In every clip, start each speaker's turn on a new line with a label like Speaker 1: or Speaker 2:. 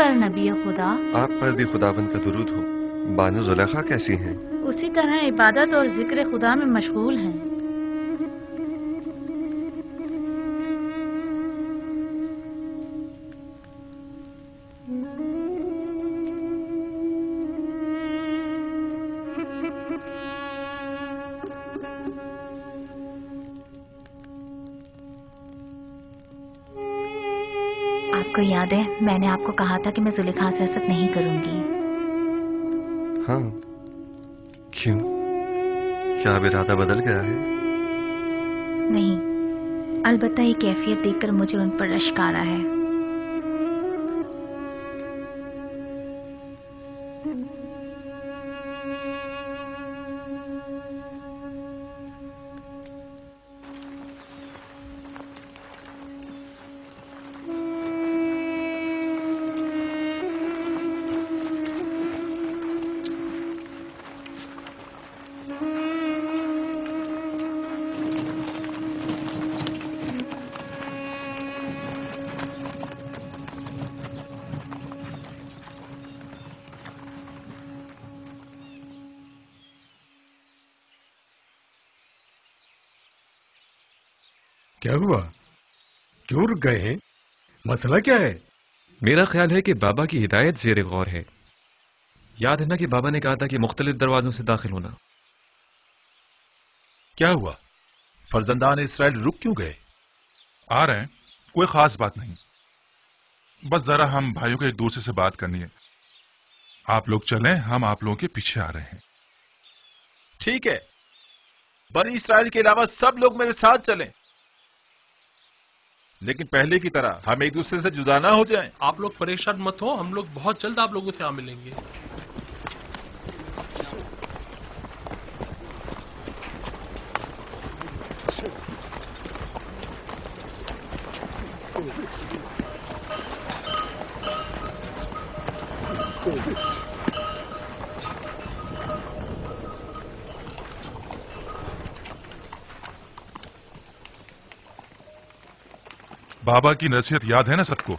Speaker 1: पर नबी खुदा।
Speaker 2: आप पर भी खुदावंद का दुरूद हो। बानो जुलेखा कैसी हैं?
Speaker 1: उसी तरह इबादत और जिक्र खुदा में मशगूल हैं।
Speaker 3: आपको याद है मैंने आपको कहा था कि मैं जुलेखा से हसद नहीं करूंगी।
Speaker 2: हाँ, क्यों? क्या अब इरादा बदल गया है?
Speaker 3: नहीं, अलबत्ता ये कैफियत देखकर मुझे उन पर रश्क आ रहा है।
Speaker 4: क्या हुआ? क्यों रुक गए हैं? मसला क्या है?
Speaker 5: मेरा ख्याल है कि बाबा की हिदायत ज़ेरे गौर है। याद है ना कि बाबा ने कहा था कि मुख्तलिफ दरवाजों से दाखिल होना।
Speaker 6: क्या हुआ? फर्जंदान इसराइल रुक क्यों गए?
Speaker 7: आ रहे हैं, कोई खास बात नहीं, बस जरा हम भाइयों को एक दूसरे से बात करनी है। आप लोग चलें, हम आप लोगों के पीछे आ रहे हैं।
Speaker 6: ठीक है, बनी इसराइल के अलावा सब लोग मेरे साथ चलें, लेकिन पहले की तरह हम एक दूसरे से जुदा ना हो जाएं।
Speaker 8: आप लोग परेशान मत हो, हम लोग बहुत जल्द आप लोगों से आ मिलेंगे।
Speaker 7: बाबा की नसीहत याद है ना सबको?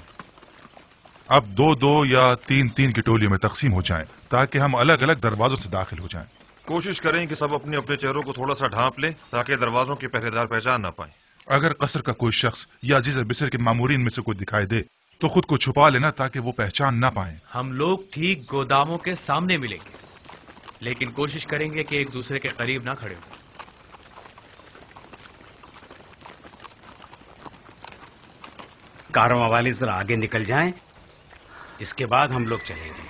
Speaker 7: अब दो दो या तीन तीन की टोलियों में तकसीम हो जाएं, ताकि हम अलग अलग दरवाजों से दाखिल हो जाएं।
Speaker 9: कोशिश करें कि सब अपने अपने चेहरों को थोड़ा सा ढांप लें, ताकि दरवाजों के पहरेदार पहचान ना पाएं।
Speaker 7: अगर कसर का कोई शख्स या अजीज बिसर के मामूरीन में से कोई दिखाई दे तो खुद को छुपा लेना, ताकि वो पहचान ना पाएं।
Speaker 10: हम लोग ठीक गोदामों के सामने मिलेंगे, लेकिन कोशिश करेंगे कि एक दूसरे के करीब ना खड़े हो।
Speaker 11: कारवां वाले जरा आगे निकल जाएं, इसके बाद हम लोग चलेंगे।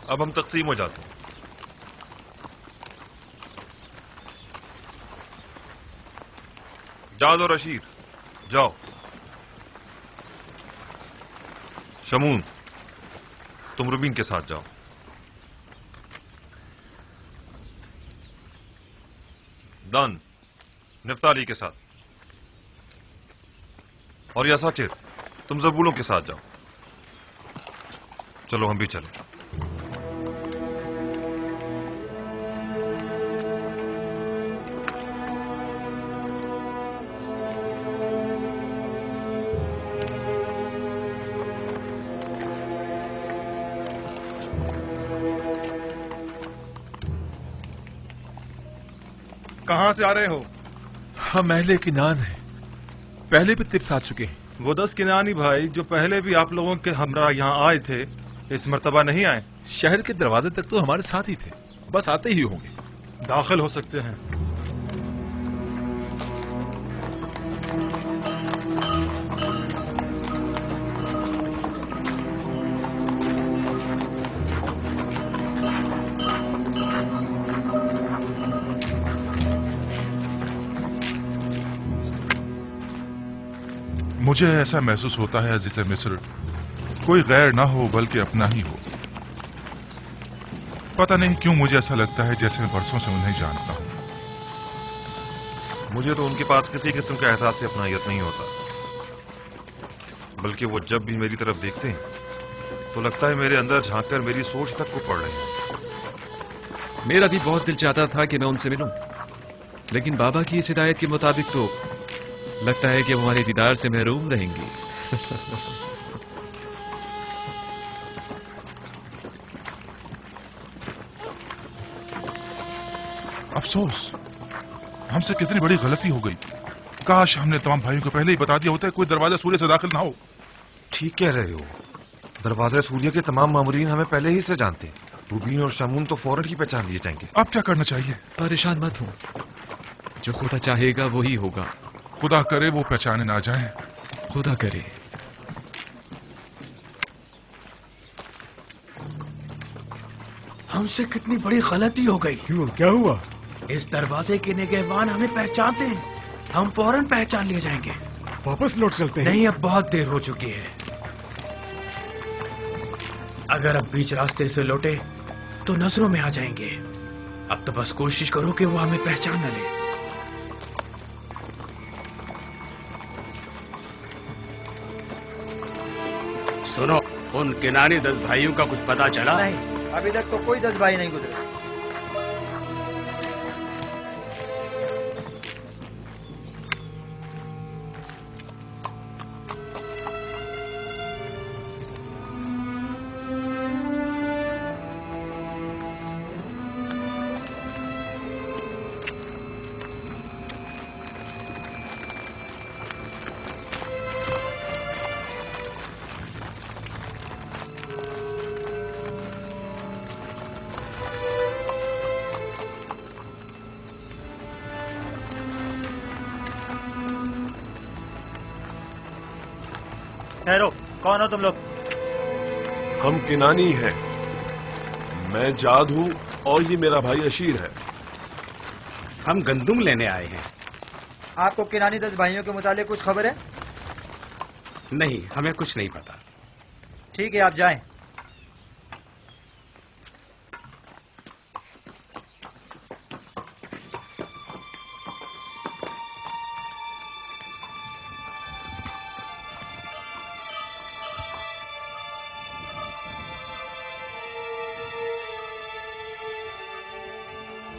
Speaker 9: अब हम तकसीम हो जाते हैं। जाद और रशीद जाओ। शमून, तुम रुबीन के साथ जाओ। दान, निफ्ताली के साथ। और यासाकिर, तुम जबूलों के साथ जाओ। चलो हम भी चलें।
Speaker 12: कहां से आ रहे हो?
Speaker 6: हम अहले किनान हैं, पहले भी तिब्स आ चुके हैं।
Speaker 12: वो 10 किनानी भाई जो पहले भी आप लोगों के हमरा यहाँ आए थे, इस मर्तबा नहीं आए।
Speaker 6: शहर के दरवाजे तक तो हमारे साथ ही थे, बस आते ही होंगे।
Speaker 12: दाखिल हो सकते हैं।
Speaker 7: मुझे ऐसा महसूस होता है अजीज मिस्र, कोई गैर ना हो बल्कि अपना ही हो। पता नहीं क्यों मुझे ऐसा लगता है जैसे मैं बरसों से उन्हें जानता हूं।
Speaker 9: मुझे तो उनके पास किसी किस्म का एहसास से अपनायत नहीं होता, बल्कि वो जब भी मेरी तरफ देखते हैं तो लगता है मेरे अंदर झांककर मेरी सोच तक को पढ़ रहे हैं।
Speaker 5: मेरा भी बहुत दिल चाहता था कि मैं उनसे मिलूं, लेकिन बाबा की इस हिदायत के मुताबिक तो लगता है कि वो हमारे दीदार से महरूम रहेंगे।
Speaker 7: अफसोस, हमसे कितनी बड़ी गलती हो गई। काश हमने तमाम भाइयों को पहले ही बता दिया होता है कोई दरवाजा सूर्य से दाखिल ना हो।
Speaker 2: ठीक कह रहे हो। दरवाजा सूर्य के तमाम मामूरीन हमें पहले ही से जानते हैं। रूबीन और शामून तो फौरन ही पहचान लिए जाएंगे।
Speaker 7: अब क्या करना चाहिए?
Speaker 5: परेशान मत हो, जो खुदा चाहेगा वही होगा।
Speaker 7: खुदा करे वो पहचाने ना जाए।
Speaker 5: खुदा करे।
Speaker 10: हमसे कितनी बड़ी गलती हो गई।
Speaker 4: क्यों, क्या हुआ?
Speaker 10: इस दरवाजे के निगहबान हमें पहचानते हैं, हम फौरन पहचान लिए जाएंगे।
Speaker 4: वापस लौट चलते हैं।
Speaker 10: नहीं, अब बहुत देर हो चुकी है। अगर अब बीच रास्ते से लौटे तो नजरों में आ जाएंगे। अब तो बस कोशिश करो कि वो हमें पहचान न ले।
Speaker 11: सुनो, उन किनानी 10 भाइयों का कुछ पता चला?
Speaker 13: नहीं, अभी तक तो कोई 10 भाई नहीं गुजरे।
Speaker 12: ठहरो, कौन हो तुम लोग?
Speaker 14: हम किनानी हैं। मैं जाद हूं और ये मेरा भाई अशीर है।
Speaker 11: हम गंदुम लेने आए हैं।
Speaker 13: आपको किनानी 10 भाइयों के मुतालिक कुछ खबर है?
Speaker 11: नहीं, हमें कुछ नहीं पता।
Speaker 13: ठीक है, आप जाएं।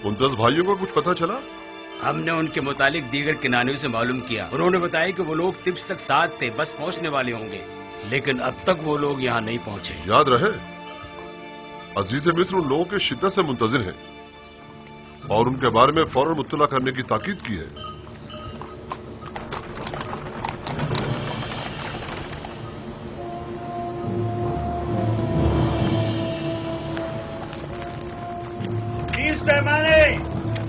Speaker 14: उन 10 भाइयों को कुछ पता चला?
Speaker 11: हमने उनके मुतालिक दीगर किनानियों से मालूम किया। उन्होंने बताया कि वो लोग तिब्स तक साथ थे, बस पहुंचने वाले होंगे, लेकिन अब तक वो लोग यहाँ नहीं पहुंचे।
Speaker 14: याद रहे, अजीज मिस्र उन लोगों के शिद्दत से मुंतजिर हैं और उनके बारे में फौरन मुत्तला करने की ताकीद की है।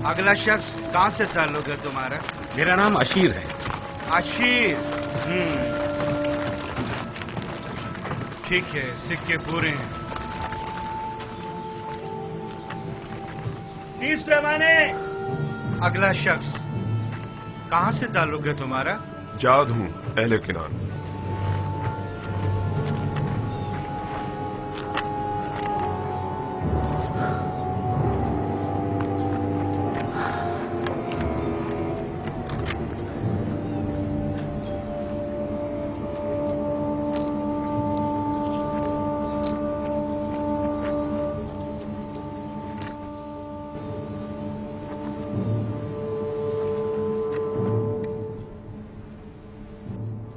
Speaker 15: अगला शख्स कहाँ से ताल्लुक है तुम्हारा?
Speaker 11: मेरा नाम अशीर है।
Speaker 15: अशीर? ठीक है, सिक्के पूरे हैं। 30 पैमाने। अगला शख्स कहाँ से ताल्लुक है तुम्हारा?
Speaker 14: जाद हूं, अहले किनान।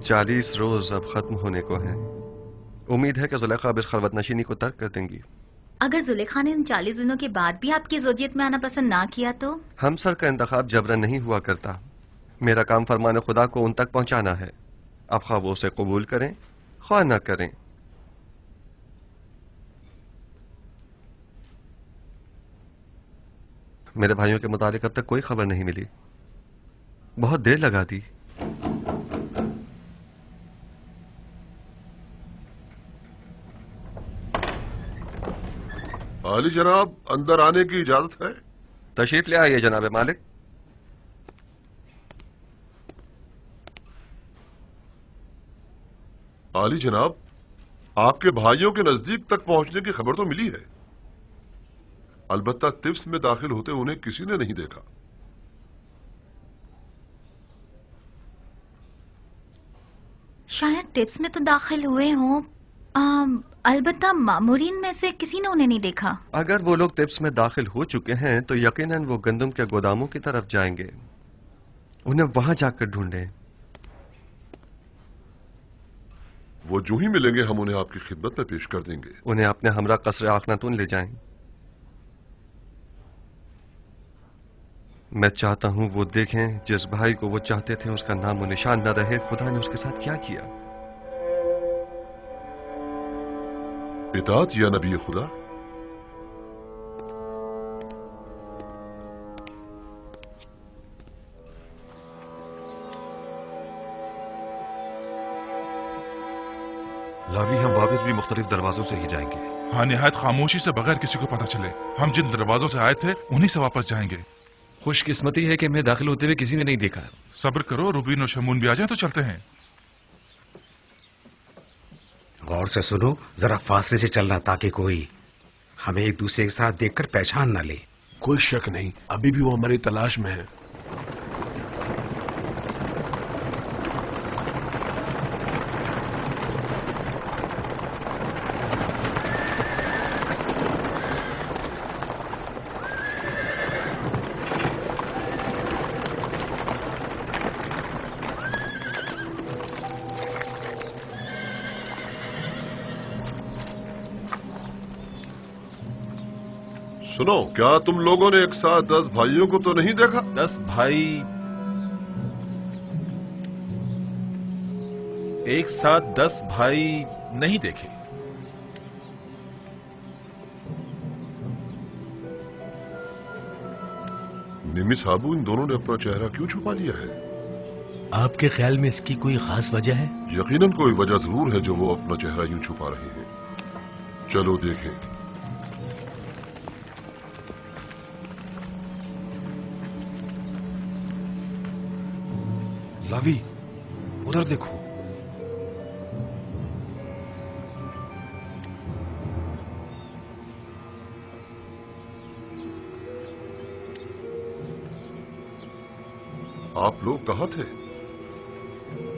Speaker 2: चालीस रोज अब खत्म होने को हैं। उम्मीद है कि जुलेखा अब इस खलवत नशीनी को तर्क कर देंगी।
Speaker 3: अगर जुलेखा ने इन 40 दिनों के बाद भी आपकी ज़ौजियत में आना पसंद ना किया तो?
Speaker 2: हमसर का इंतखाब जबरन नहीं हुआ करता। मेरा काम फरमान खुदा को उन तक पहुंचाना है। अब ख्वाह वो उसे कबूल करें ख्वाह ना करें। मेरे भाइयों के मुतालिक अब तक कोई खबर नहीं मिली। बहुत देर लगा दी।
Speaker 14: आली जनाब, अंदर आने की इजाजत है?
Speaker 2: तशरीफ ले आइए जनाब मालिक।
Speaker 14: आली जनाब, आपके भाइयों के नजदीक तक पहुंचने की खबर तो मिली है, अलबत्ता तिब्स में दाखिल होते उन्हें किसी ने नहीं देखा।
Speaker 3: शायद टिप्स में तो दाखिल हुए हों, अलबत्ता मामूरीन में से किसी ने उन्हें नहीं देखा।
Speaker 2: अगर वो लोग टिप्स में दाखिल हो चुके हैं तो यकीनन वो गंदम के गोदामों की तरफ जाएंगे। उन्हें वहां जाकर ढूंढें।
Speaker 14: वो जो ही मिलेंगे हम उन्हें आपकी खिदमत में पेश कर देंगे।
Speaker 2: उन्हें अपने हमरा कसर आखनातून ले जाएं। मैं चाहता हूं वो देखें जिस भाई को वो चाहते थे उसका नाम और निशान न रहे। खुदा ने उसके साथ क्या किया।
Speaker 14: इताअत या नबी खुदा।
Speaker 9: लावी, हम वापस भी मुख्तलिफ दरवाजों से ही जाएंगे।
Speaker 7: हाँ, निहायत खामोशी से, बगैर किसी को पता चले। हम जिन दरवाजों से आए थे उन्हीं से वापस जाएंगे।
Speaker 5: खुशकिस्मती है कि मैं दाखिल होते हुए किसी ने नहीं देखा।
Speaker 7: सब्र करो, रुबीन और शमून भी आ जाए तो चलते हैं।
Speaker 10: गौर से सुनो, जरा फासले से चलना ताकि कोई हमें एक दूसरे के साथ देखकर पहचान न ले।
Speaker 8: कोई शक नहीं, अभी भी वो हमारी तलाश में है।
Speaker 14: सुनो, क्या तुम लोगों ने एक साथ 10 भाइयों को तो नहीं देखा?
Speaker 6: 10 भाई एक साथ 10 भाई नहीं देखे।
Speaker 14: निमी साहबू, इन दोनों ने अपना चेहरा क्यों छुपा लिया है?
Speaker 8: आपके ख्याल में इसकी कोई खास वजह है?
Speaker 14: यकीनन कोई वजह जरूर है जो वो अपना चेहरा यूं छुपा रहे हैं। चलो देखें।
Speaker 9: लावी, उधर देखो।
Speaker 14: आप लोग कहाँ थे?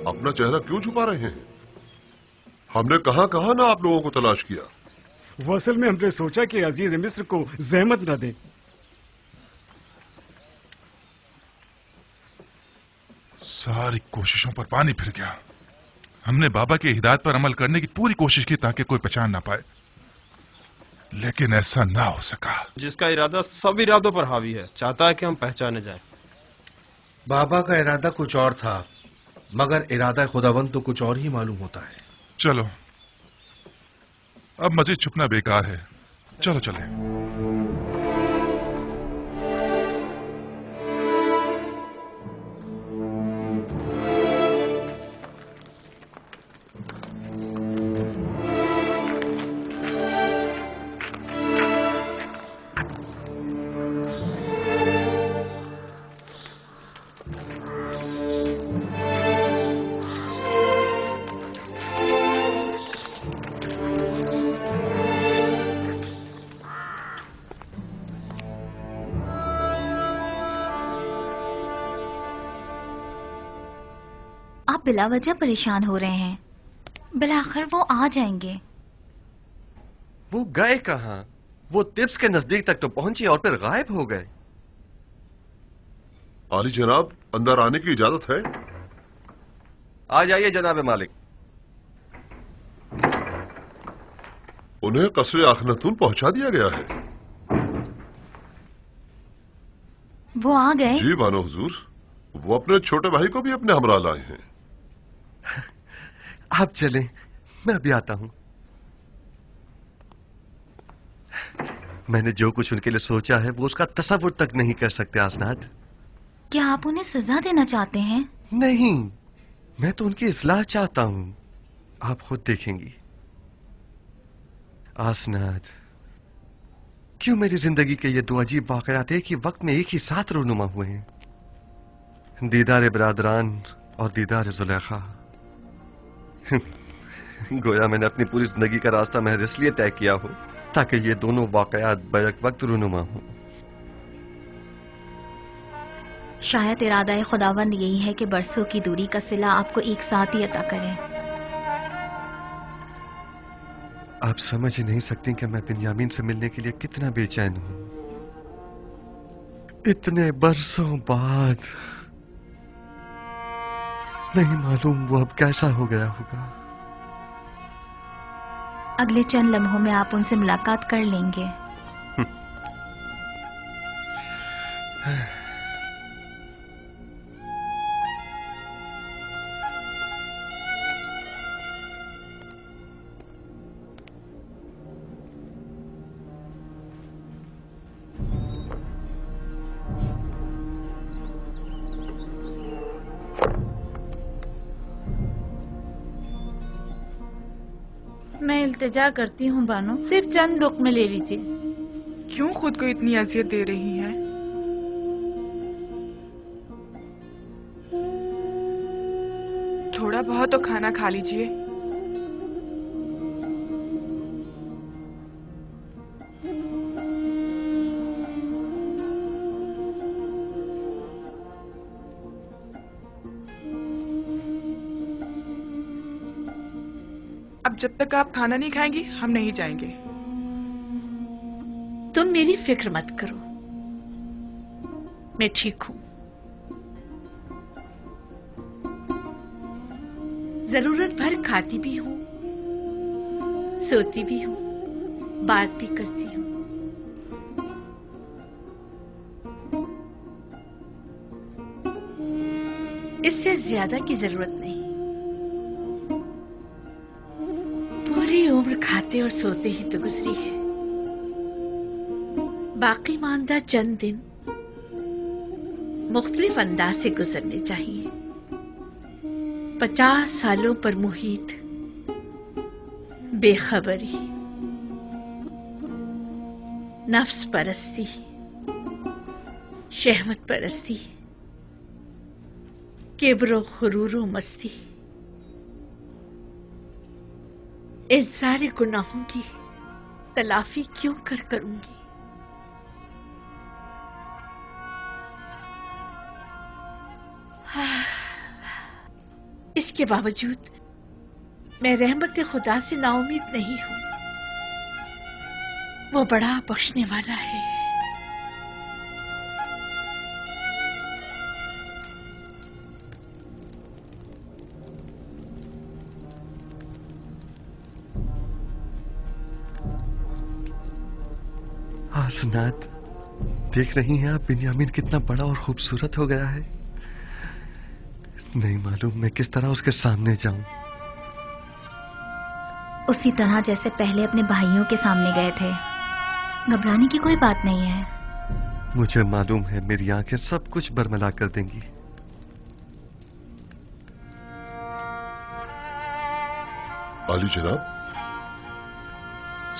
Speaker 14: अपना चेहरा क्यों छुपा रहे हैं? हमने कहाँ कहाँ ना आप लोगों को तलाश किया।
Speaker 4: वो असल में हमने सोचा कि अजीज मिस्र को जहमत न दें।
Speaker 7: सारी कोशिशों पर पानी फिर गया। हमने बाबा की हिदायत पर अमल करने की पूरी कोशिश की ताकि कोई पहचान ना पाए, लेकिन ऐसा ना हो सका।
Speaker 8: जिसका इरादा सब इरादों पर हावी है, चाहता है कि हम पहचाने जाएं।
Speaker 15: बाबा का इरादा कुछ और था, मगर इरादा खुदावंद तो कुछ और ही मालूम होता है।
Speaker 7: चलो, अब मजीद छुपना बेकार है। चलो चले।
Speaker 3: आप बिलावजह परेशान हो रहे हैं। बिलाखिर वो आ जाएंगे।
Speaker 2: वो गए कहाँ? वो तिब्स के नजदीक तक तो पहुंचे और फिर गायब हो गए।
Speaker 14: आली जनाब, अंदर आने की इजाजत है?
Speaker 2: आ जाइए जनाब मालिक।
Speaker 14: उन्हें कसरे आखनतून पहुंचा दिया गया है।
Speaker 3: वो आ गए?
Speaker 14: जी बानो हुजूर, वो अपने छोटे भाई को भी अपने हमरा लाए हैं।
Speaker 2: आप चलें, मैं अभी आता हूं। मैंने जो कुछ उनके लिए सोचा है वो उसका तसव्वुर तक नहीं कर सकते आसनाद।
Speaker 3: क्या आप उन्हें सजा देना चाहते हैं?
Speaker 2: नहीं, मैं तो उनकी इस्लाह चाहता हूं। आप खुद देखेंगी। आसनाद, क्यों मेरी जिंदगी के ये 2 अजीब वाकयात एक ही वक्त में एक ही साथ रूनुमा हुए हैं? दीदार बिरादरान और दीदार जुलेखा। गोया मैंने अपनी पूरी जिंदगी का रास्ता महज इसलिए तय किया हो ताकि ये दोनों वाकयात बैक वक्त रूनुमा हो।
Speaker 3: शायद इरादा खुदावंद यही है कि बरसों की दूरी का सिला आपको एक साथ ही अता करें।
Speaker 2: आप समझ ही नहीं सकती कि मैं बिन्यामीन से मिलने के लिए कितना बेचैन हूं। इतने बरसों बाद। नहीं मालूम वो अब कैसा हो गया होगा।
Speaker 3: अगले चंद लम्हों में आप उनसे मुलाकात कर लेंगे।
Speaker 1: मैं इल्तिजा करती हूँ बानो, सिर्फ चंद लुक़्मे ले लीजिए।
Speaker 16: क्यों खुद को इतनी अजियत दे रही हैं? थोड़ा बहुत तो खाना खा लीजिए। अब जब तक आप खाना नहीं खाएंगी हम नहीं जाएंगे।
Speaker 17: तुम मेरी फिक्र मत करो, मैं ठीक हूं। जरूरत भर खाती भी हूं, सोती भी हूं, बात भी करती हूं। इससे ज्यादा की जरूरत नहीं। पूरी उम्र खाते और सोते ही तो गुजरी है। बाकी मानदा चंद दिन मुख्तलिफ अंदाज से गुजरने चाहिए। 50 सालों पर मुहित बेखबरी, नफ्स परस्ती, शहवत परस्ती, किब्र खुरूर मस्ती, इन सारे गुनाहों की तलाफी क्यों करूंगी? इसके बावजूद मैं रहमत खुदा से नाउमीद नहीं हूं। वो बड़ा बख्शने वाला है।
Speaker 2: हसनात, देख रही हैं आप बिन्यामीन कितना बड़ा और खूबसूरत हो गया है। नहीं मालूम मैं किस तरह उसके सामने जाऊं।
Speaker 3: उसी तरह जैसे पहले अपने भाइयों के सामने गए थे। घबराने की कोई बात नहीं है।
Speaker 2: मुझे मालूम है मेरी आंखें सब कुछ बरमला कर देंगी।
Speaker 14: आली जनाब,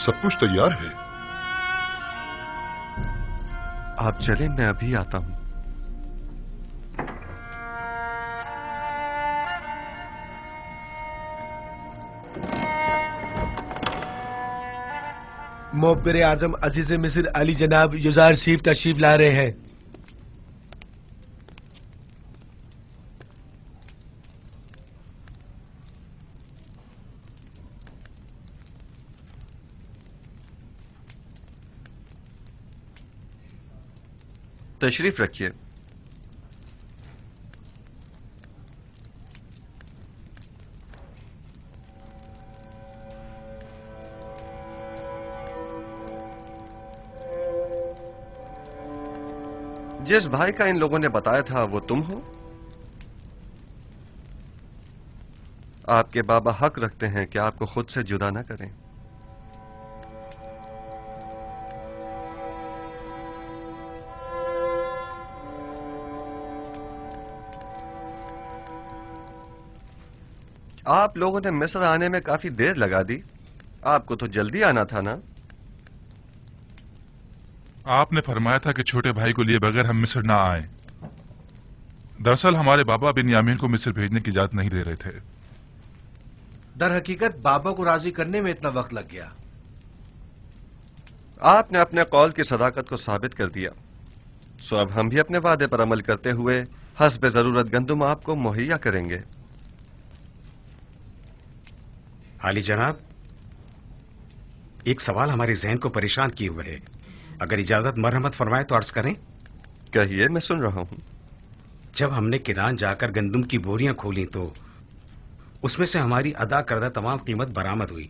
Speaker 14: सब कुछ तैयार है।
Speaker 2: आप चलें, मैं अभी आता हूं।
Speaker 18: मोहब्बर आजम अजीज मिस्र अली जनाब युजार सीफ तशरीफ ला रहे हैं।
Speaker 2: तशरीफ रखिए। जिस भाई का इन लोगों ने बताया था वो तुम हो? आपके बाबा हक रखते हैं कि आपको खुद से जुदा ना करें। आप लोगों ने मिस्र आने में काफी देर लगा दी। आपको तो जल्दी आना था ना?
Speaker 7: आपने फरमाया था कि छोटे भाई को लिए बगैर हम मिस्र ना आए। दरअसल हमारे बाबा बिन्यामीन को मिस्र भेजने की इजाजत नहीं दे रहे थे।
Speaker 15: दर हकीकत बाबा को राजी करने में इतना वक्त लग गया।
Speaker 2: आपने अपने कौल की सदाकत को साबित कर दिया। सो अब हम भी अपने वादे पर अमल करते हुए हस्ब जरूरत गंदुम आपको मुहैया करेंगे।
Speaker 11: आली जनाब, एक सवाल हमारे जहन को परेशान किए हुए है। अगर इजाजत मरहमत फरमाए तो अर्ज करें।
Speaker 2: कहिए, मैं सुन रहा हूं।
Speaker 11: जब हमने किरान जाकर गंदुम की बोरियां खोली तो उसमें से हमारी अदा करदा तमाम कीमत बरामद हुई।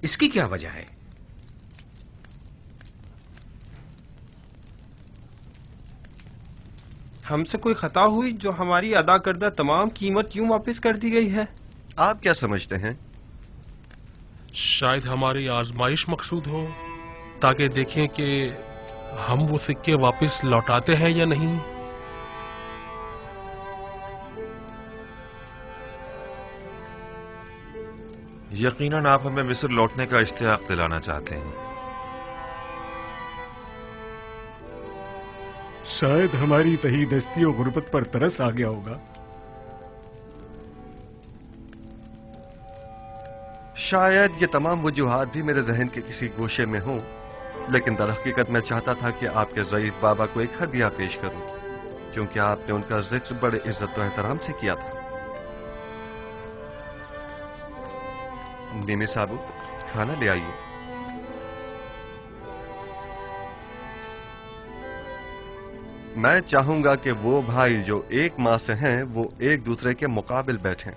Speaker 10: इसकी क्या वजह है?
Speaker 19: हमसे कोई खता हुई जो हमारी अदा करदा तमाम कीमत यूं वापस कर दी गई है?
Speaker 2: आप क्या समझते हैं?
Speaker 8: शायद हमारी आजमाइश मकसूद हो, ताकि देखें कि हम वो सिक्के वापस लौटाते हैं या नहीं।
Speaker 9: यकीनन आप हमें मिस्र लौटने का इश्तियाक दिलाना चाहते हैं।
Speaker 4: शायद हमारी तहीदस्ती और गुर्बत पर तरस आ गया होगा।
Speaker 2: शायद ये तमाम वजूहात भी मेरे जहन के किसी गोशे में हों, लेकिन दरहकीकत मैं चाहता था कि आपके ज़ईफ बाबा को एक हदिया पेश करूं, क्योंकि आपने उनका जिक्र बड़े इज्जत और एहतराम से किया था। निमी साबू, खाना ले आइए। मैं चाहूंगा कि वो भाई जो एक मां से हैं वो एक दूसरे के मुकाबिल बैठें।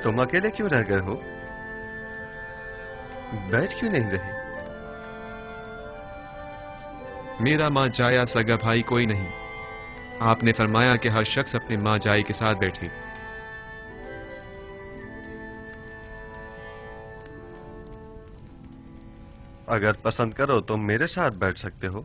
Speaker 2: तुम अकेले क्यों रह गए हो? बैठ क्यों नहीं रहे?
Speaker 5: मेरा मां जाया सगा भाई कोई नहीं। आपने फरमाया कि हर शख्स अपने मां जाई के साथ बैठे।
Speaker 2: अगर पसंद करो तो मेरे साथ बैठ सकते हो।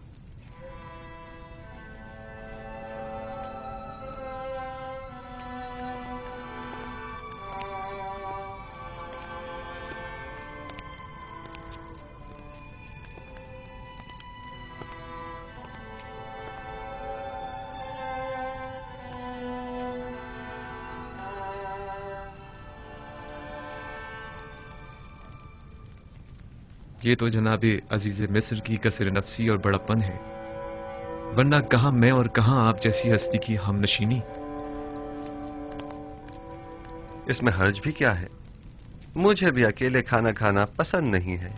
Speaker 5: ये तो जनाबे अजीज मिस्र की कसर नफसी और बड़प्पन है, वरना कहां मैं और कहां आप जैसी हस्ती की हमनशीनी।
Speaker 2: इसमें हर्ज भी क्या है? मुझे भी अकेले खाना खाना पसंद नहीं है।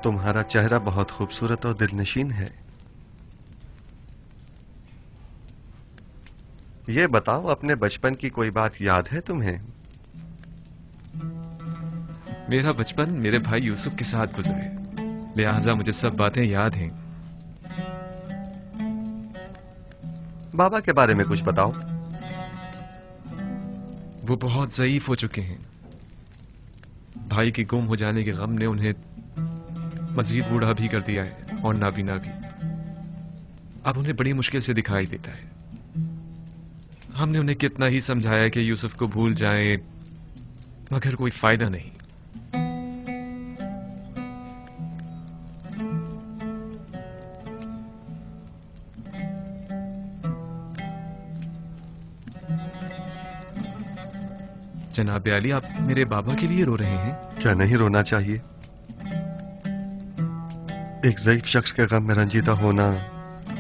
Speaker 2: तुम्हारा चेहरा बहुत खूबसूरत और दिलनशीन है। ये बताओ, अपने बचपन की कोई बात याद है तुम्हें?
Speaker 5: मेरा बचपन मेरे भाई यूसुफ के साथ गुजरे, लिहाजा मुझे सब बातें याद हैं।
Speaker 2: बाबा के बारे में कुछ बताओ।
Speaker 5: वो बहुत ज़ईफ हो चुके हैं। भाई के गुम हो जाने के गम ने उन्हें मजीद बूढ़ा भी कर दिया है और नाबीना भी। अब उन्हें बड़ी मुश्किल से दिखाई देता है। हमने उन्हें कितना ही समझाया कि यूसुफ को भूल जाएं, मगर कोई फायदा नहीं। जनाब अली, आप मेरे बाबा के लिए रो रहे हैं?
Speaker 2: क्या नहीं रोना चाहिए? एक ज़ईफ शख्स के गम में रंजीदा होना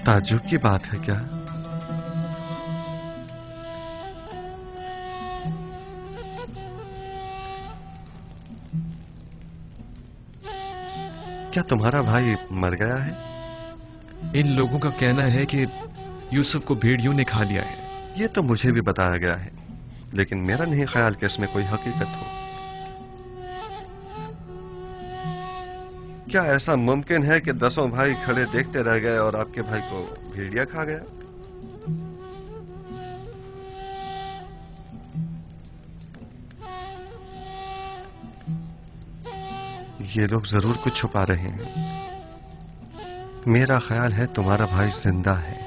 Speaker 2: ताज्जुब की बात है क्या? क्या तुम्हारा भाई मर गया है?
Speaker 5: इन लोगों का कहना है कि यूसुफ को भेड़ियों ने खा लिया है।
Speaker 2: ये तो मुझे भी बताया गया है, लेकिन मेरा नहीं ख्याल कि इसमें कोई हकीकत हो। क्या ऐसा मुमकिन है कि 10 भाई खड़े देखते रह गए और आपके भाई को भेड़िया खा गया? ये लोग जरूर कुछ छुपा रहे हैं। मेरा ख्याल है तुम्हारा भाई जिंदा है।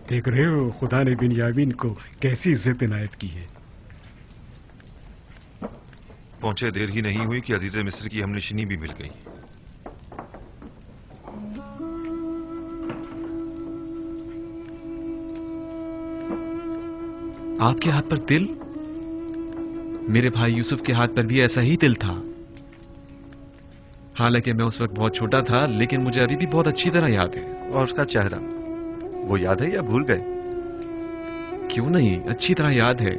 Speaker 4: देख रहे हो खुदा ने बिन्यामीन को कैसी इज्जत इनायत की है।
Speaker 9: पहुंचे देर ही नहीं हुई कि अजीज मिस्र की हमनशिनी भी मिल गई।
Speaker 5: आपके हाथ पर तिल? मेरे भाई यूसुफ के हाथ पर भी ऐसा ही तिल था। हालांकि मैं उस वक्त बहुत छोटा था, लेकिन मुझे अभी भी बहुत अच्छी तरह याद है।
Speaker 2: और उसका चेहरा, वो याद है या भूल गए?
Speaker 5: क्यों नहीं, अच्छी तरह याद है।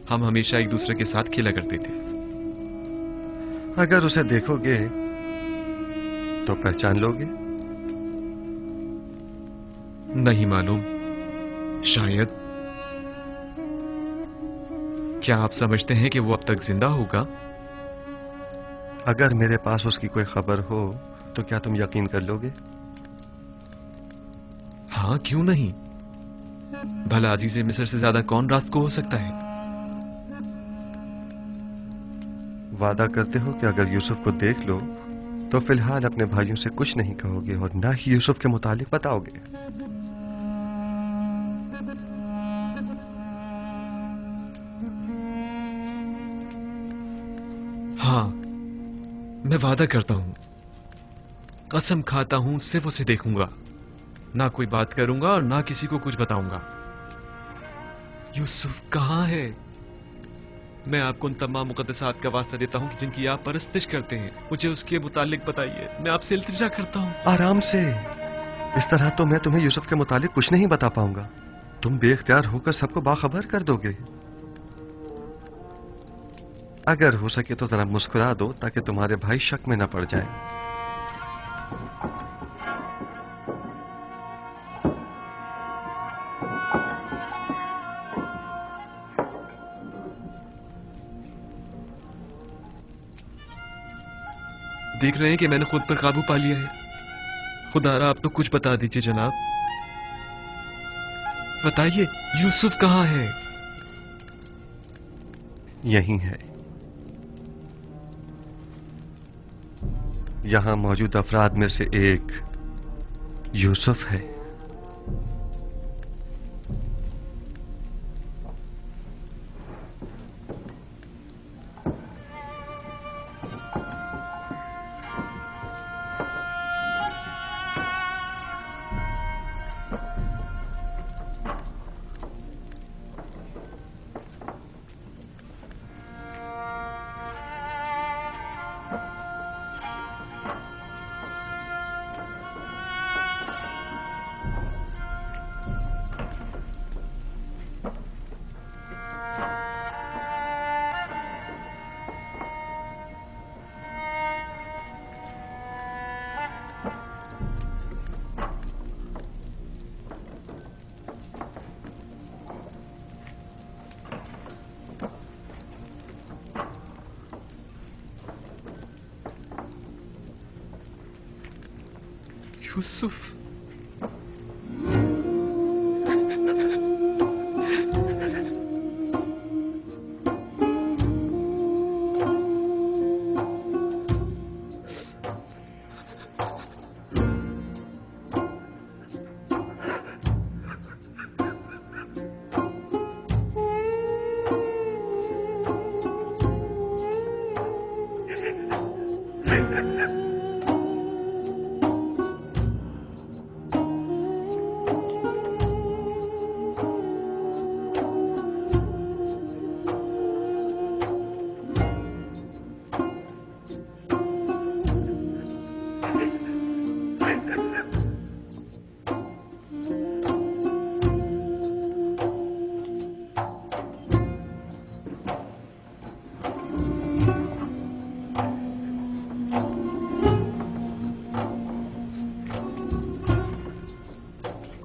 Speaker 5: हम हमेशा एक दूसरे के साथ खेला करते थे।
Speaker 2: अगर उसे देखोगे तो पहचान लोगे?
Speaker 5: नहीं मालूम, शायद। क्या आप समझते हैं कि वो अब तक जिंदा होगा?
Speaker 2: अगर मेरे पास उसकी कोई खबर हो तो क्या तुम यकीन कर लोगे?
Speaker 5: हाँ, क्यों नहीं। भला अजीज मिस्र से ज्यादा कौन रास्त को हो सकता है?
Speaker 2: वादा करते हो कि अगर यूसुफ को देख लो तो फिलहाल अपने भाइयों से कुछ नहीं कहोगे और ना ही यूसुफ के मुतालिक बताओगे?
Speaker 5: हाँ, मैं वादा करता हूं, कसम खाता हूं, सिर्फ उसे देखूंगा, ना कोई बात करूंगा और ना किसी को कुछ बताऊंगा। यूसुफ कहां है? मैं आपको उन तमाम मुकद्दसात का वास्ता देता हूं कि जिनकी आप परस्तिश करते हैं, मुझे उसके मुतालिक बताइए। मैं आपसे इल्तिजा करता हूं।
Speaker 2: आराम से। इस तरह तो मैं तुम्हें यूसुफ के मुतालिक कुछ नहीं बता पाऊंगा। तुम बेख्तियार होकर सबको बाखबर कर दोगे। अगर हो सके तो जरा मुस्कुरा दो ताकि तुम्हारे भाई शक में न पड़ जाएं।
Speaker 5: देख रहे हैं कि मैंने खुद पर काबू पा लिया है। खुदारा आप तो कुछ बता दीजिए जनाब। बताइए, यूसुफ कहां है?
Speaker 2: यहीं है। यहां मौजूद अफराद में से एक यूसुफ है।
Speaker 5: यूसुफ,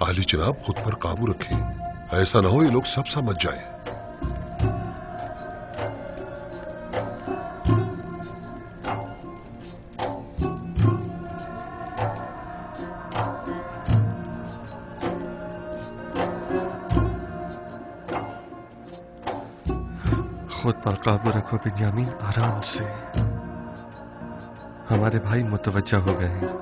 Speaker 14: आली जनाब, खुद पर काबू रखें। ऐसा ना हो ये लोग सब समझ जाएं।
Speaker 2: खुद पर काबू रखो बिन्यामीन, आराम से। हमारे भाई मुतवज्जा हो गए हैं।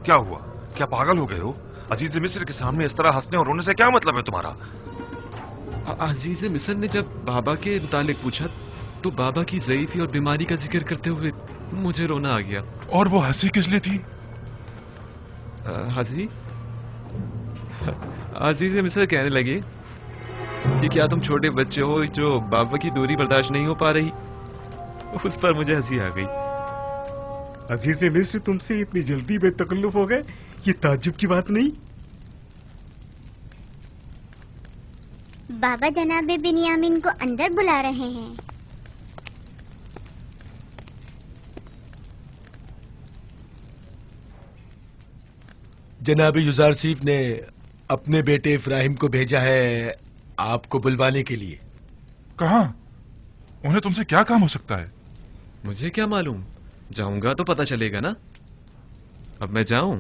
Speaker 9: क्या हुआ? क्या पागल हो गए हो? अजीज मिस्र के सामने इस तरह हंसने और रोने से क्या मतलब है तुम्हारा?
Speaker 5: अजीज मिस्र ने जब बाबा के मुतालिक पूछा तो बाबा की ज़ईफ़ी और बीमारी का जिक्र करते हुए मुझे रोना आ गया।
Speaker 7: और वो हंसी किस लिए थी?
Speaker 5: हंसी? अजीज मिस्र कहने लगे कि क्या तुम छोटे बच्चे हो जो बाबा की दूरी बर्दाश्त नहीं हो पा रही? उस पर मुझे हंसी आ गई।
Speaker 4: अजीज मिस्र तुमसे इतनी जल्दी बेतकल्लुफ हो गए, ये ताज्जुब की बात नहीं।
Speaker 20: बाबा जनाबे बिन्यामीन को अंदर बुला रहे हैं।
Speaker 18: जनाबे युजारसीफ ने अपने बेटे इब्राहिम को भेजा है आपको बुलवाने के लिए।
Speaker 7: कहाँ? उन्हें तुमसे क्या काम हो सकता है?
Speaker 5: मुझे क्या मालूम, जाऊंगा तो पता चलेगा ना। अब मैं जाऊं?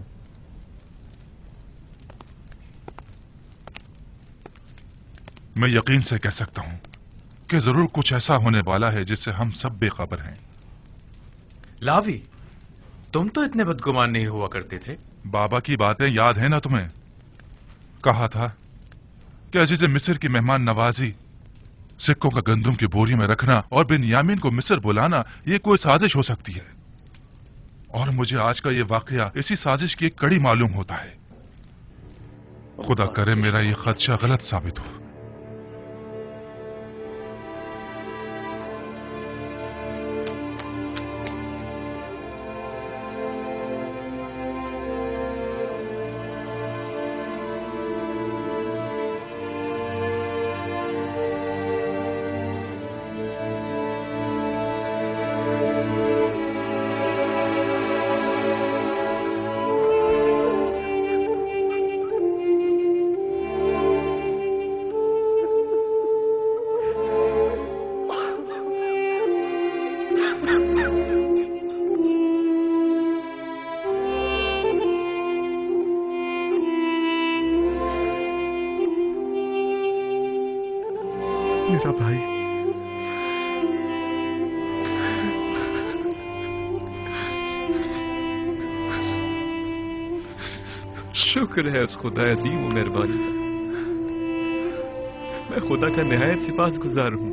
Speaker 7: मैं यकीन से कह सकता हूं कि जरूर कुछ ऐसा होने वाला है जिससे हम सब बेखबर हैं।
Speaker 10: लावी, तुम तो इतने बदगुमान नहीं हुआ करते थे।
Speaker 7: बाबा की बातें याद है ना तुम्हें? कहा था कि अजीज मिस्र की मेहमान नवाजी, सिक्कों का गंदुम की बोरी में रखना और बिन्यामीन को मिस्र बुलाना ये कोई साजिश हो सकती है। और मुझे आज का ये वाकया इसी साजिश की एक कड़ी मालूम होता है। खुदा करे मेरा ये खदशा गलत साबित हो।
Speaker 2: मेरा भाई,
Speaker 5: शुक्र है उस खुदा अजीम और मेहरबानी का। मैं खुदा का निहायत सिपासगुजार हूं।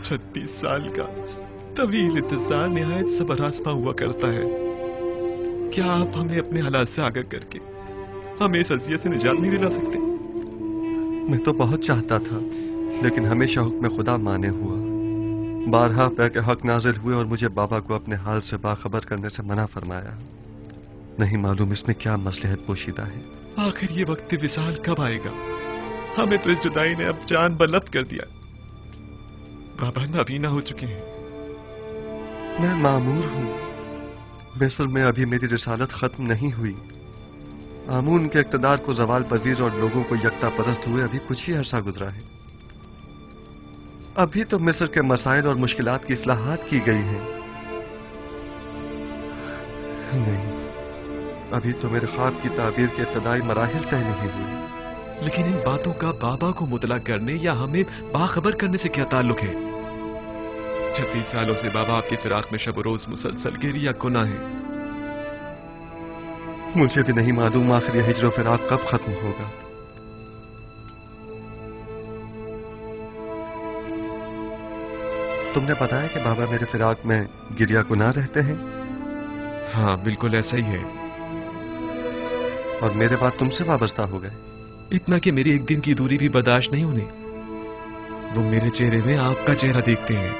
Speaker 5: छत्तीस साल का तवील इंतजार निहायत सबरास्ता हुआ करता है। क्या आप हमें अपने हालात से आगाह करके हमें इस अज़ियत से निजात नहीं दिला सकते?
Speaker 2: मैं तो बहुत चाहता था, लेकिन हमेशा हुक्म खुदा माने हुआ। बारहा पे के हक नाजिल हुए और मुझे बाबा को अपने हाल से बाखबर करने से मना फरमाया। नहीं मालूम इसमें क्या मसलहत पोशीदा है।
Speaker 5: आखिर ये वक्त विसाल कब आएगा? हमें तो इस जुदाई ने अब जान बलब्द कर दिया। बाबा नाबीना हो चुके हैं।
Speaker 2: मैं मामूर हूं। मिस्र में अभी मेरी रिसालत खत्म नहीं हुई। आमून के इक़्तिदार को जवाल पजीर और लोगों को यकता परस्त हुए अभी कुछ ही अरसा गुजरा है। अभी तो मिस्र के मसाइल और मुश्किलात की इस्लाहात की गई हैं। नहीं, अभी तो मेरे ख्वाब की ताबीर के इब्तदाई मराहिल तय नहीं हुए।
Speaker 5: लेकिन इन बातों का बाबा को मुतला करने या हमें बाखबर करने से क्या ताल्लुक है? 36 सालों से बाबा आपकी फिराक में शब रोज मुसलसल गिरिया गुना है।
Speaker 2: मुझे भी नहीं मालूम आखिर हिजरो फिराक कब खत्म होगा। तुमने बताया कि बाबा मेरे फिराक में गिरिया गुना रहते हैं?
Speaker 5: हाँ, बिल्कुल ऐसा ही है।
Speaker 2: और मेरे बाद तुमसे वाबस्ता हो गए?
Speaker 5: इतना कि मेरी एक दिन की दूरी भी बर्दाश्त नहीं उन्हें। वो मेरे चेहरे में आपका चेहरा देखते हैं,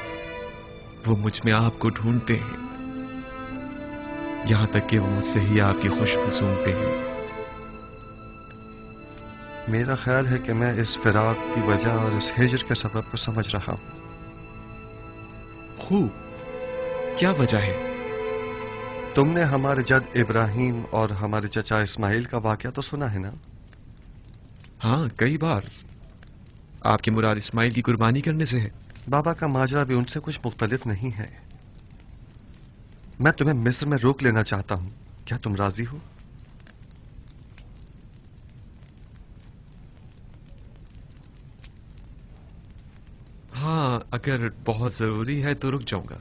Speaker 5: वो मुझ में आपको ढूंढते हैं, यहां तक कि वो मुझसे ही आपकी खुशबू सूंघते हैं।
Speaker 2: मेरा ख्याल है कि मैं इस फिराक की वजह और इस हिजर के सबब को समझ रहा हूं।
Speaker 5: खूब, क्या वजह है?
Speaker 2: तुमने हमारे जद इब्राहिम और हमारे चचा इस्माइल का वाकया तो सुना है ना?
Speaker 5: हाँ, कई बार। आपकी मुराद इस्माइल की कुर्बानी करने से है।
Speaker 2: बाबा का माजरा भी उनसे कुछ मुख्तलिफ नहीं है। मैं तुम्हें मिस्र में रोक लेना चाहता हूं, क्या तुम राजी हो?
Speaker 5: हाँ, अगर बहुत जरूरी है तो रुक जाऊंगा।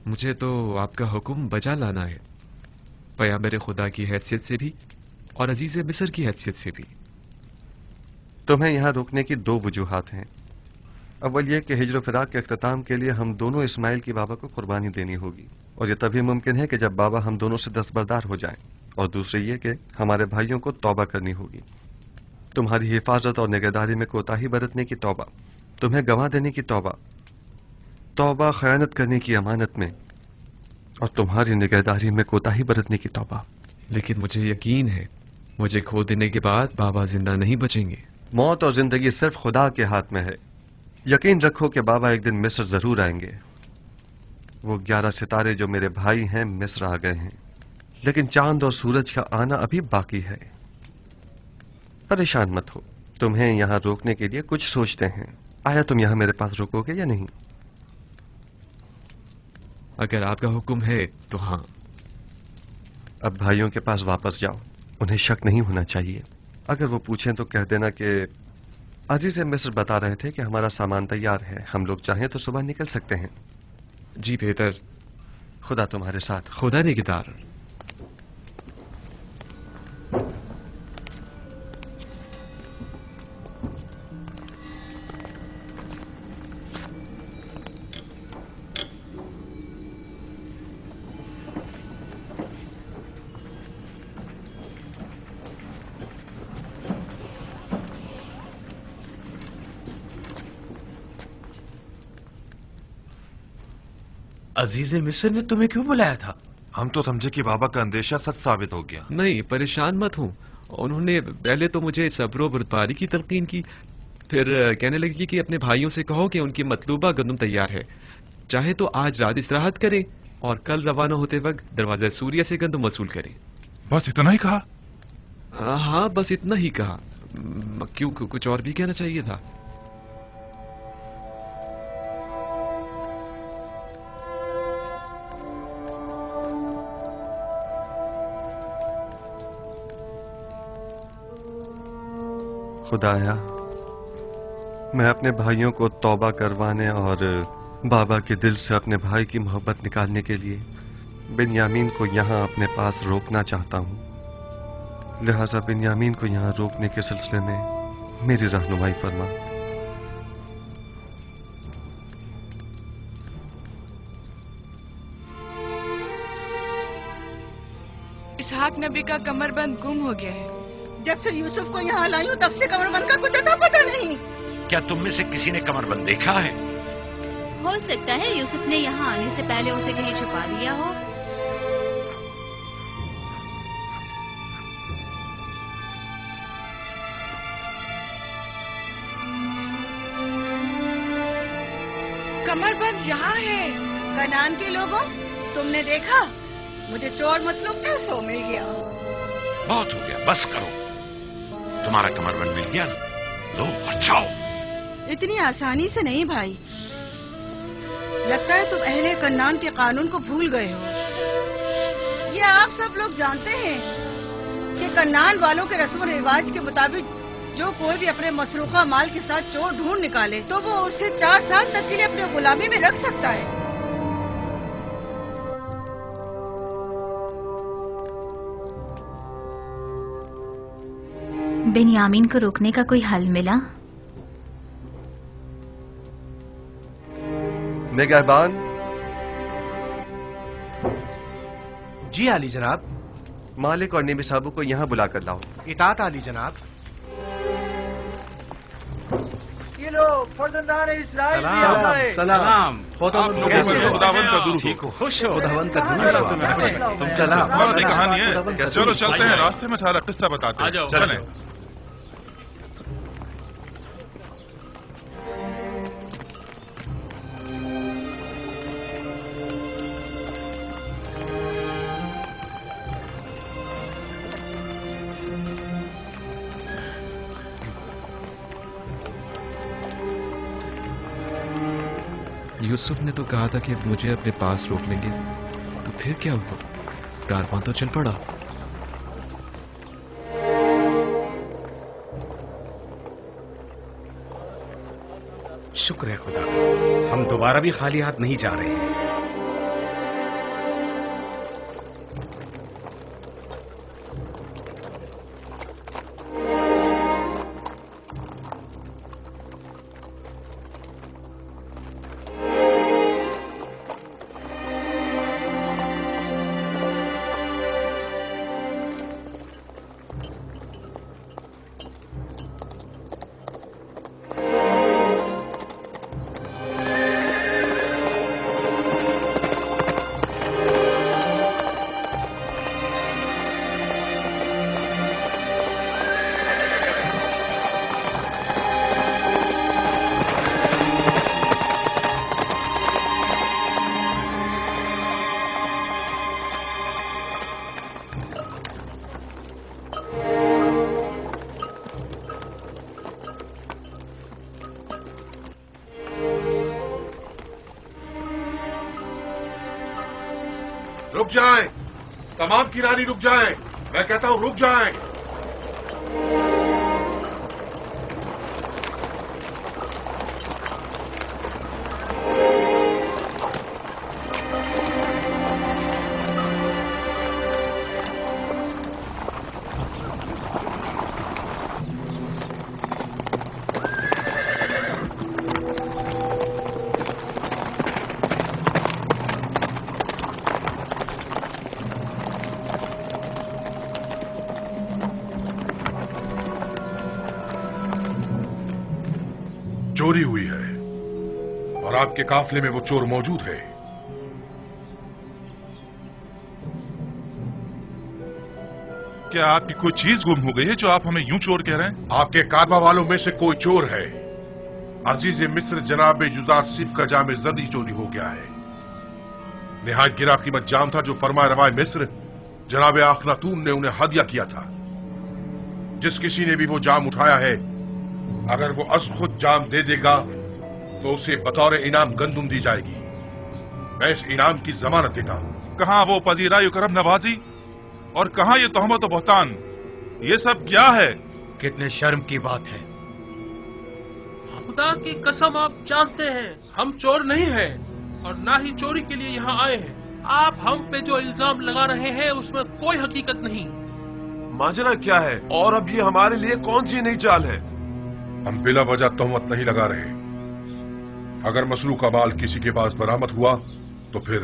Speaker 5: मुझे तो आपका हुक्म बजा लाना है, पैगंबर खुदा की हैसियत से भी और अजीज मिस्र की हैसियत से भी।
Speaker 2: तुम्हें यहाँ रुकने की दो वजूहात हैं। अव्वल ये कि हिज्र फिराक के अख्ताम के लिए हम दोनों इस्माइल की बाबा को कुर्बानी देनी होगी, और ये तभी मुमकिन है कि जब बाबा हम दोनों से दस्तबरदार हो जाएं। और दूसरी ये कि हमारे भाइयों को तौबा करनी होगी। तुम्हारी हिफाजत और निगहदारी में कोताही बरतने की तौबा, तुम्हें गंवा देने की तौबा, तौबा खयानत करने की अमानत में, और तुम्हारी निगहदारी में कोताही बरतने की तौबा।
Speaker 5: लेकिन मुझे यकीन है मुझे खो देने के बाद बाबा जिंदा नहीं बचेंगे।
Speaker 2: मौत और जिंदगी सिर्फ खुदा के हाथ में है। यकीन रखो कि बाबा एक दिन मिस्र जरूर आएंगे। वो 11 सितारे जो मेरे भाई हैं मिस्र आ गए हैं, लेकिन चांद और सूरज का आना अभी बाकी है। परेशान मत हो, तुम्हें यहां रोकने के लिए कुछ सोचते हैं। आया तुम यहां मेरे पास रुकोगे या नहीं?
Speaker 5: अगर आपका हुक्म है तो हाँ।
Speaker 2: अब भाइयों के पास वापस जाओ, उन्हें शक नहीं होना चाहिए। अगर वो पूछें तो कह देना कि अजीज मिस्र बता रहे थे कि हमारा सामान तैयार है, हम लोग चाहें तो सुबह निकल सकते हैं।
Speaker 5: जी बेहतर।
Speaker 2: खुदा तुम्हारे साथ।
Speaker 5: खुदा निगहदार।
Speaker 18: अजीज मिस्र ने तुम्हें क्यों बुलाया था?
Speaker 9: हम तो समझे कि बाबा का अंदेशा सच साबित हो गया।
Speaker 5: नहीं, परेशान मत हूं। उन्होंने पहले तो मुझे सब्र और बर्दारी की तलकीन की, फिर कहने लगी कि अपने भाइयों से कहो कि उनकी मतलूबा गंदम तैयार है, चाहे तो आज रात इस्तेराहत करें और कल रवाना होते वक्त दरवाजा सूर्य से गंदम वसूल करें।
Speaker 7: बस इतना ही कहा?
Speaker 5: हाँ, बस इतना ही कहा। क्यों, कुछ और भी कहना चाहिए था?
Speaker 2: खुदाया, मैं अपने भाइयों को तौबा करवाने और बाबा के दिल से अपने भाई की मोहब्बत निकालने के लिए बिन्यामीन को यहाँ अपने पास रोकना चाहता हूँ। लिहाजा बिन्यामीन को यहाँ रोकने के सिलसिले में मेरी रहनुमाई फरमा।
Speaker 16: इसहाक नबी का कमरबंद गुम हो गया है।
Speaker 21: जब से यूसुफ को यहाँ लाई हूँ तब से कमरबंद का कुछ अता पता नहीं।
Speaker 10: क्या तुम में से किसी ने कमरबंद देखा है?
Speaker 3: हो सकता है यूसुफ ने यहाँ आने से पहले उसे कहीं छुपा दिया हो।
Speaker 16: कमरबंद यहाँ है।
Speaker 21: कनान के लोगों, तुमने देखा? मुझे चोर मतलूब था, सो मिल गया।
Speaker 10: बहुत हो गया, बस करो। तुम्हारा कमरबंद मिल गया, लो बचाओ।
Speaker 21: इतनी आसानी से नहीं भाई। लगता है तुम अहले कन्नान के कानून को भूल गए हो। ये आप सब लोग जानते हैं कि कन्नान वालों के रस्म रिवाज के मुताबिक जो कोई भी अपने मसरूका माल के साथ चोर ढूंढ निकाले तो वो उसे 4 साल तक के लिए अपनी गुलामी में रख सकता है।
Speaker 3: बिन्यामीन को रोकने का कोई हल मिला?
Speaker 2: निगहबान।
Speaker 15: जी आली जनाब।
Speaker 2: मालिक और निबी साहब को यहाँ बुला कर लाओ।
Speaker 15: इताअत आली जनाब।
Speaker 13: ये लो फर्जंदान इस्राइल भी
Speaker 15: सलाम,
Speaker 13: आ गए।
Speaker 15: सलाम।
Speaker 7: खुदावंद का दुरूद हो।
Speaker 15: खुश हो। खुदावंद का दुरूद हो।
Speaker 7: तुम सलाम। बहुत कहानी है। चलो चलते हैं, रास्ते में सारा किस्सा बताते हैं। चलें।
Speaker 5: यूसुफ ने तो कहा था कि मुझे अपने पास रोक लेंगे, तो फिर क्या हुआ? कारवां तो चल पड़ा।
Speaker 10: शुक्र है खुदा का, हम दोबारा भी खाली हाथ नहीं जा रहे हैं।
Speaker 14: रुक जाएं, तमाम किरानी रुक जाएं, मैं कहता हूं रुक जाएं। चोरी हुई है और आपके काफले में वो चोर मौजूद है।
Speaker 7: क्या आपकी कोई चीज गुम हो गई है जो आप हमें यूं चोर कह रहे हैं?
Speaker 14: आपके कारवा वालों में से कोई चोर है। अजीज मिस्र जनाब जुजार सिफ का जाम जदी चोरी हो गया है। निहायत गिरा कीमत जाम था जो फरमाए रवाए मिस्र जनाब अखनातून ने उन्हें हदिया किया था। जिस किसी ने भी वो जाम उठाया है, अगर वो अज खुद जाम दे देगा तो उसे बतौर इनाम गंदुम दी जाएगी। मैं इस इनाम की जमानत देता हूं।
Speaker 7: कहां वो पजीराई करम नवाजी और कहां ये तोहमत और बहतान? ये सब क्या है?
Speaker 10: कितने शर्म की बात है।
Speaker 8: खुदा की कसम आप जानते हैं हम चोर नहीं हैं और ना ही चोरी के लिए यहाँ आए हैं। आप हम पे जो इल्जाम लगा रहे हैं उसमें कोई हकीकत नहीं।
Speaker 9: माजरा क्या है और अब ये हमारे लिए कौन सी नई चाल है?
Speaker 14: हम बिला वजह तोहमत नहीं लगा रहे। अगर मसरूका माल किसी के पास बरामद हुआ तो फिर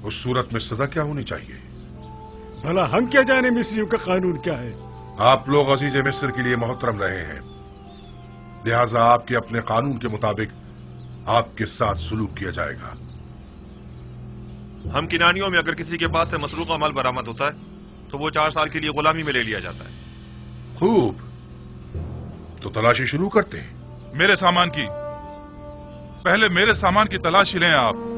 Speaker 14: उस सूरत में सजा क्या होनी चाहिए?
Speaker 4: भला हम क्या जाने मिस्रियों का कानून क्या है?
Speaker 14: आप लोग अजीज मिस्र के लिए मोहतरम रहे हैं, लिहाजा आपके अपने कानून के मुताबिक आपके साथ सुलूक किया जाएगा।
Speaker 9: हम किनानियों में अगर किसी के पास से मसरूका माल बरामद होता है तो वो 4 साल के लिए गुलामी में ले लिया जाता है।
Speaker 14: खूब, तो तलाशी शुरू करते हैं।
Speaker 7: मेरे सामान की, पहले मेरे सामान की तलाशी लें आप।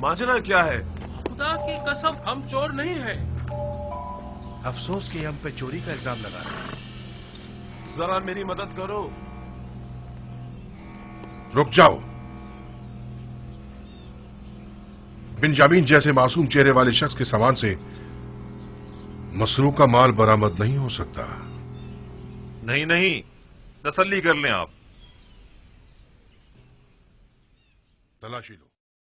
Speaker 9: माजरा क्या है?
Speaker 8: खुदा की कसम हम चोर नहीं हैं।
Speaker 15: अफसोस कि हम पे चोरी का इल्जाम लगा रहे हैं।
Speaker 6: जरा मेरी मदद करो।
Speaker 14: रुक जाओ। बिंजामिन जैसे मासूम चेहरे वाले शख्स के सामान से मसरूक का माल बरामद नहीं हो सकता।
Speaker 9: नहीं नहीं, तसल्ली कर लें आप।
Speaker 14: तलाशी लो।